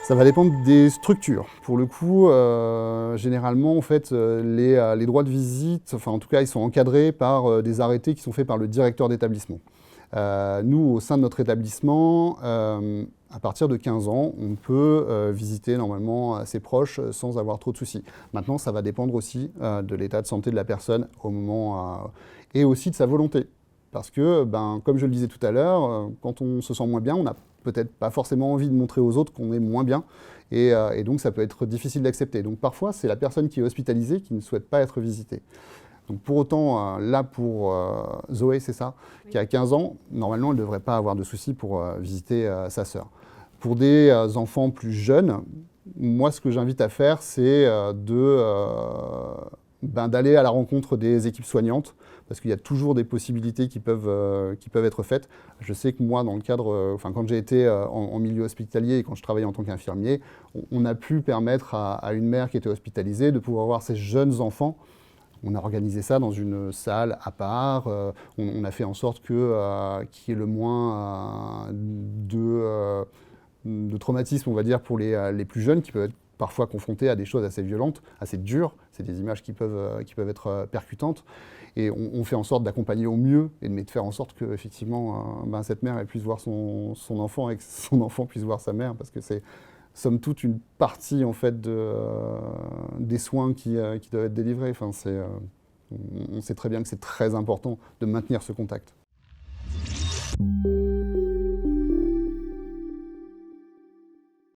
Ça va dépendre des structures. Pour le coup, généralement, en fait, les droits de visite, enfin en tout cas, ils sont encadrés par des arrêtés qui sont faits par le directeur d'établissement. Nous, au sein de notre établissement, à partir de 15 ans, on peut visiter normalement ses proches sans avoir trop de soucis. Maintenant, ça va dépendre aussi de l'état de santé de la personne au moment et aussi de sa volonté. Parce que, comme je le disais tout à l'heure, quand on se sent moins bien, on n'a peut-être pas forcément envie de montrer aux autres qu'on est moins bien. Et donc, ça peut être difficile d'accepter. Donc, parfois, c'est la personne qui est hospitalisée qui ne souhaite pas être visitée. Donc pour autant, là pour Zoé, c'est ça, qui a 15 ans, normalement elle ne devrait pas avoir de soucis pour visiter sa sœur. Pour des enfants plus jeunes, moi ce que j'invite à faire, c'est d'aller à la rencontre des équipes soignantes, parce qu'il y a toujours des possibilités qui peuvent être faites. Je sais que moi, dans le cadre, quand j'ai été en milieu hospitalier et quand je travaillais en tant qu'infirmier, on a pu permettre à une mère qui était hospitalisée de pouvoir voir ses jeunes enfants. On a organisé ça dans une salle à part. On a fait en sorte qu'il y ait le moins de traumatisme, on va dire, pour les plus jeunes qui peuvent être parfois confrontés à des choses assez violentes, assez dures. C'est des images qui peuvent être percutantes. Et on fait en sorte d'accompagner au mieux et de faire en sorte que effectivement, cette mère elle puisse voir son enfant et que son enfant puisse voir sa mère, parce que c'est somme toute une partie en fait des soins qui doivent être délivrés. Enfin, on sait très bien que c'est très important de maintenir ce contact.